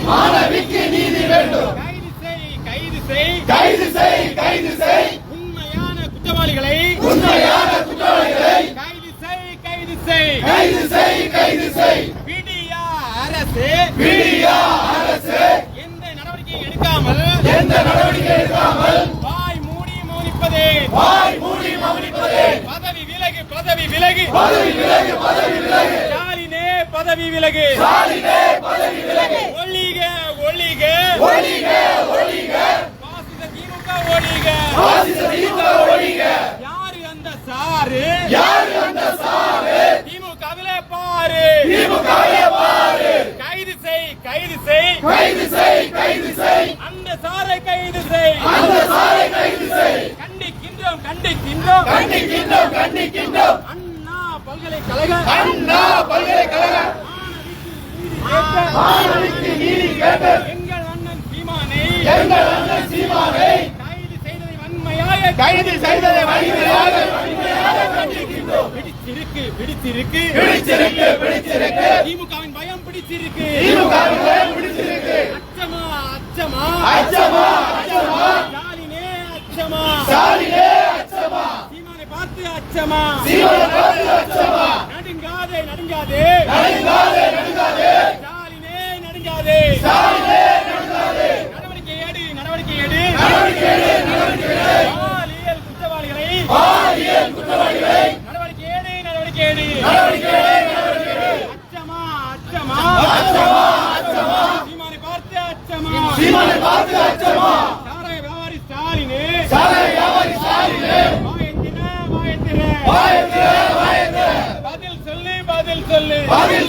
மாணவிக்கு நீதி வேண்டும். கைது செய் கைது செய் கைது செய் கைது செய் உண்மையான குற்றவாளிகளை கைது செய் கைது செய் கைது செய் கைது செய் விடியா அரசு எந்த நடவடிக்கை எடுக்காமல் வாய் மூடி மௌனிப்பதே பதவி விலகு ஸ்டாலினே பதவி விலகு ஒழிக பாசிச திமுக ஒழிக யாரு அந்த சாரு திமுகவிலே பாரு கைது செய் அந்த சாரை கைது செய் கண்டிக்கின்றோம் அண்ணா பல்கலைக்கழக மாணவிக்கு நீதி கேட்டு எங்கள் அண்ணன் சீமானை கைது செய்ததை வன்மையாக பிடிச்சிருக்கு திமுகவின் பயம் பிடிச்சிருக்கு அச்சமா ஸ்டாலினே அச்சமா சீமானை பார்த்து அச்சமா நடுங்காதே ஸ்டாலினே நடுங்காதே நடவடிக்கை எடு பாலியல் குற்றவாளிகளை நடவடிக்கை எடு அச்சமா சீமானை பார்த்து அச்சமா சாராய வியாபாரி ஸ்டாலினே பதில்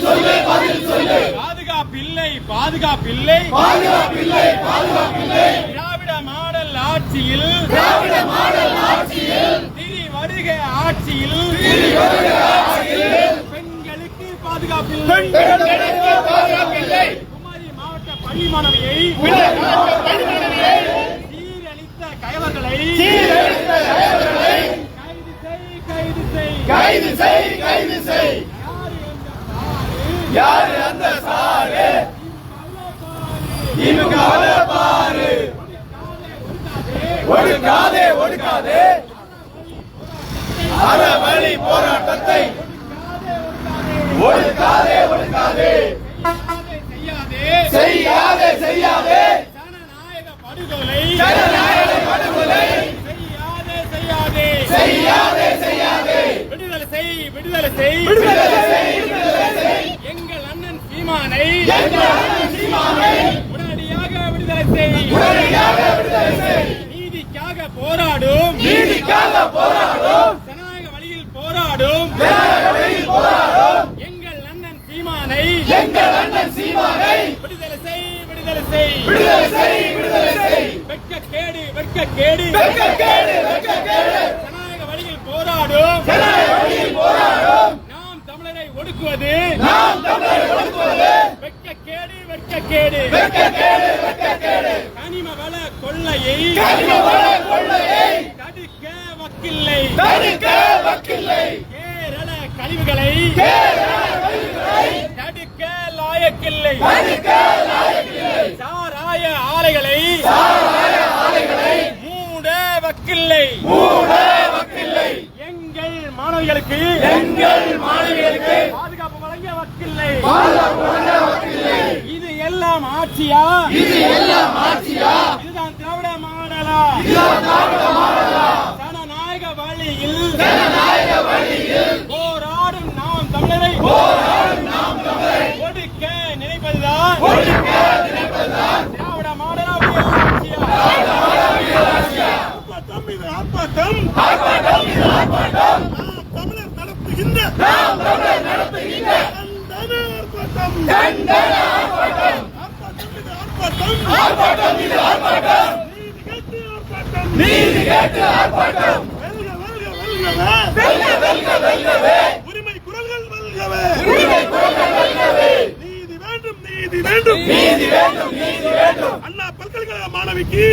சொல்லு பாதுகாப்பில்லை திராவிட மாடல் ஆட்சியில் திரி வருக ஆட்சியில் பெண்களுக்கு பாதுகாப்பில்லை குமரி மாவட்ட பள்ளி மாணவியை சீரழித்த கயவர்களை கைது செய் யாரு அந்த சாரு திமுகவிலே பாரு ஒடுக்காதே அறவழி போராட்டத்தை ஒடுக்காதே செய்யாதே ஜனநாயக படுகொலை செய்யாதே விடுதலை செய் எங்கள் அண்ணன் சீமானை உடனடியாக விடுதலை செய் நீதிக்காக போராடும் ஜனநாயக வழியில் போராடும் எங்கள் அண்ணன் சீமானை விடுதலை செய் வெட்கக்கேடு ஜனநாயக வழியில் போராடும் நாம் தமிழரை ஒடுக்குவது வெட்கக்கேடு கனிம வள கொள்ளையை தடுக்க வக்கில்லை கேரள கழிவுகளை தடுக்க லாயக்கில்லை சாராய ஆலைகளை மூட வக்கில்லை எங்கள் மாணவிகளுக்கு பாதுகாப்பு வழங்க வக்கில்லை இது எல்லாம் ஆட்சியா இதுதான் திராவிட மாடலா ஜனநாயக வழியில் போராடும் நாம் தமிழரை ஒடுக்க நினைப்பதுதான் திராவிட மாடலா ஆட்சியா ஆர்ப்பாட்டம் தமிழர் நடத்துகின்ற நீதி கேட்டு ஆர்ப்பாட்டம் உரிமை குரல்கள் வெல்கவே நீதி வேண்டும் அண்ணா பல்கலைக்கழக மாணவிக்கு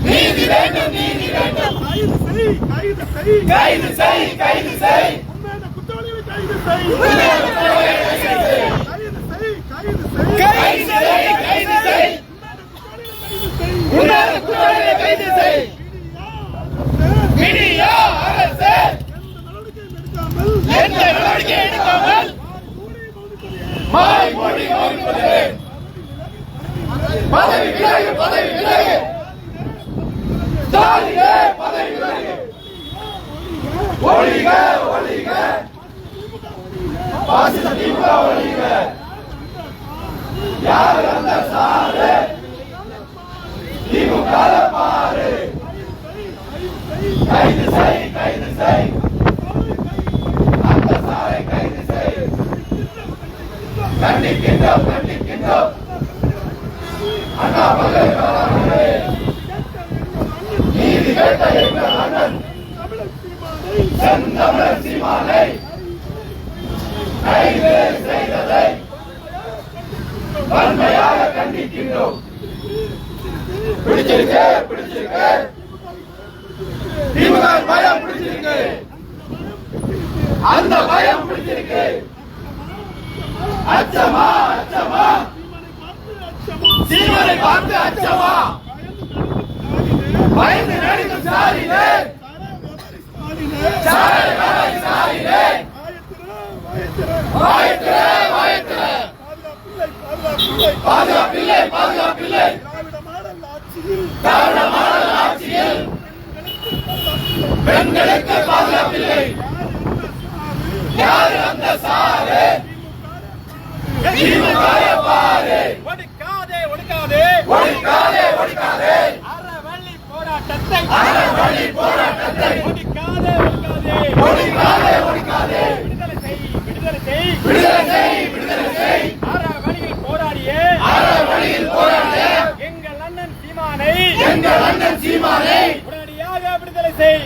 நீதி வேண்டும் கைது செய் உண்மையான குற்றவாளிகளை கைது செய் அரசை விடியா அரசு எந்த நடவடிக்கை எடுக்காமல் மாய் மொழி மறுப்பது பதவி விலகு ஸ்டாலினே பதவி விலகு ஒழிக பாசிச திமுக ஒழிக யார் அந்த சாரு திமுக பாரு கைது செய் அந்த சாரை கைது செய் கண்டிக்கின்றோம் அண்ணா பகலே நீதி கேட்ட எங்கள் அண்ணன் செந்தமிழர் சீமானை கைது செய்ததை வன்மையாக கண்டிக்கின்றோம். பிடிச்சிருக்கு திமுக பயம் பிடிச்சிருக்கு, அந்த பயம் பிடிச்சிருக்கு. அச்சமா சீமானை பார்த்து அச்சமா பயந்து நடிக்கும் ஸ்டாலினே பாதுகாப்பில்லை திராவிட மாடல் ஆட்சியில் பெண்களுக்கு பாதுகாப்பில்லை. யாரு அந்த சாரு திமுக பாரு ஒடுக்காதே அறவழி போராட்டத்தை ஒடுக்காதே விடுதலை செய் அறவழியில் போராடிய எங்கள் அண்ணன் சீமானை உடனடியாக விடுதலை செய்